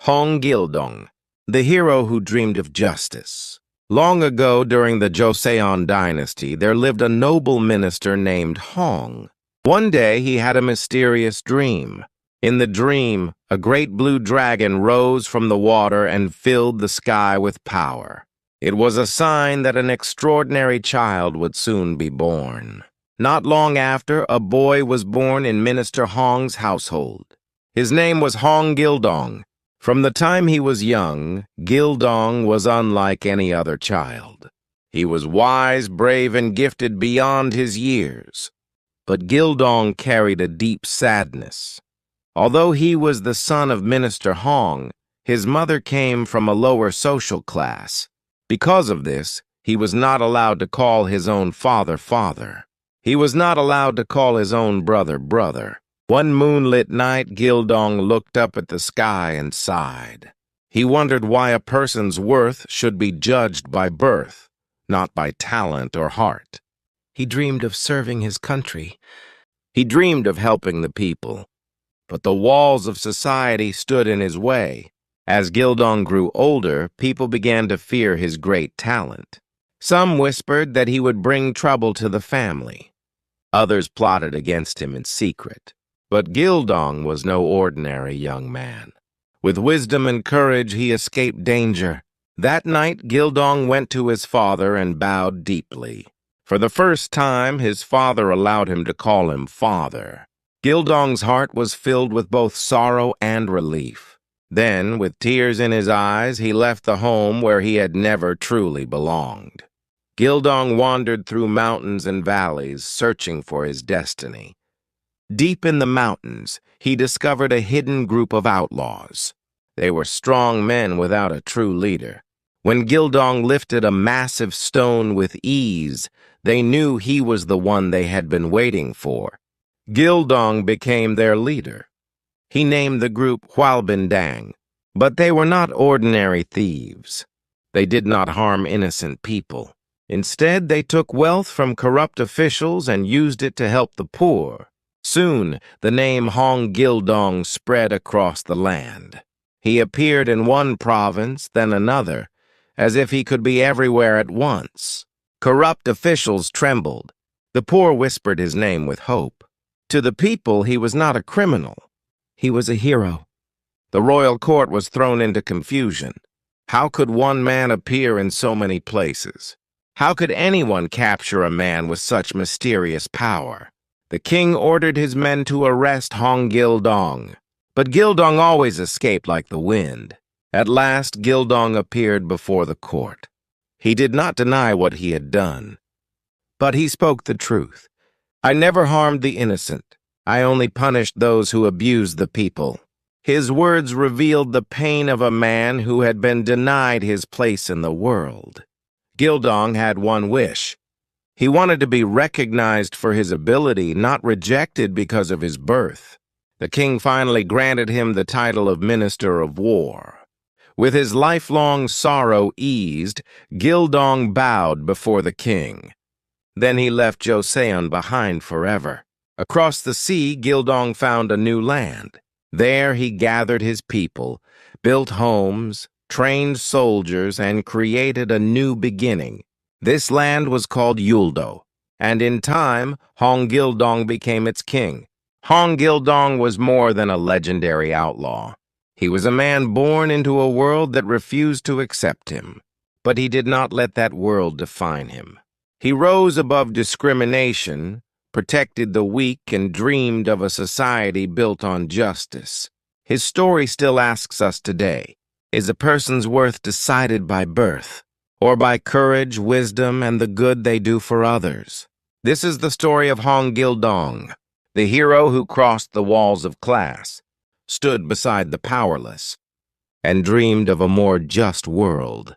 Hong Gildong, the hero who dreamed of justice. Long ago, during the Joseon dynasty, there lived a noble minister named Hong. One day, he had a mysterious dream. In the dream, a great blue dragon rose from the water and filled the sky with power. It was a sign that an extraordinary child would soon be born. Not long after, a boy was born in Minister Hong's household. His name was Hong Gildong. From the time he was young, Gildong was unlike any other child. He was wise, brave, and gifted beyond his years. But Gildong carried a deep sadness. Although he was the son of Minister Hong, his mother came from a lower social class. Because of this, he was not allowed to call his own father father. He was not allowed to call his own brother brother. One moonlit night, Gildong looked up at the sky and sighed. He wondered why a person's worth should be judged by birth, not by talent or heart. He dreamed of serving his country. He dreamed of helping the people. But the walls of society stood in his way. As Gildong grew older, people began to fear his great talent. Some whispered that he would bring trouble to the family. Others plotted against him in secret. But Gildong was no ordinary young man. With wisdom and courage, he escaped danger. That night, Gildong went to his father and bowed deeply. For the first time, his father allowed him to call him father. Gildong's heart was filled with both sorrow and relief. Then, with tears in his eyes, he left the home where he had never truly belonged. Gildong wandered through mountains and valleys, searching for his destiny. Deep in the mountains, he discovered a hidden group of outlaws. They were strong men without a true leader. When Gildong lifted a massive stone with ease, they knew he was the one they had been waiting for. Gildong became their leader. He named the group Hualbindang, but they were not ordinary thieves. They did not harm innocent people. Instead, they took wealth from corrupt officials and used it to help the poor. Soon, the name Hong Gildong spread across the land. He appeared in one province, then another, as if he could be everywhere at once. Corrupt officials trembled. The poor whispered his name with hope. To the people, he was not a criminal. He was a hero. The royal court was thrown into confusion. How could one man appear in so many places? How could anyone capture a man with such mysterious power? The king ordered his men to arrest Hong Gildong, but Gildong always escaped like the wind. At last, Gildong appeared before the court. He did not deny what he had done, but he spoke the truth. I never harmed the innocent. I only punished those who abused the people. His words revealed the pain of a man who had been denied his place in the world. Gildong had one wish. He wanted to be recognized for his ability, not rejected because of his birth. The king finally granted him the title of Minister of War. With his lifelong sorrow eased, Gildong bowed before the king. Then he left Joseon behind forever. Across the sea, Gildong found a new land. There he gathered his people, built homes, trained soldiers, and created a new beginning. This land was called Uldo, and in time, Hong Gildong became its king. Hong Gildong was more than a legendary outlaw. He was a man born into a world that refused to accept him, but he did not let that world define him. He rose above discrimination, protected the weak, and dreamed of a society built on justice. His story still asks us today, is a person's worth decided by birth, or by courage, wisdom, and the good they do for others? This is the story of Hong Gildong, the hero who crossed the walls of class, stood beside the powerless, and dreamed of a more just world.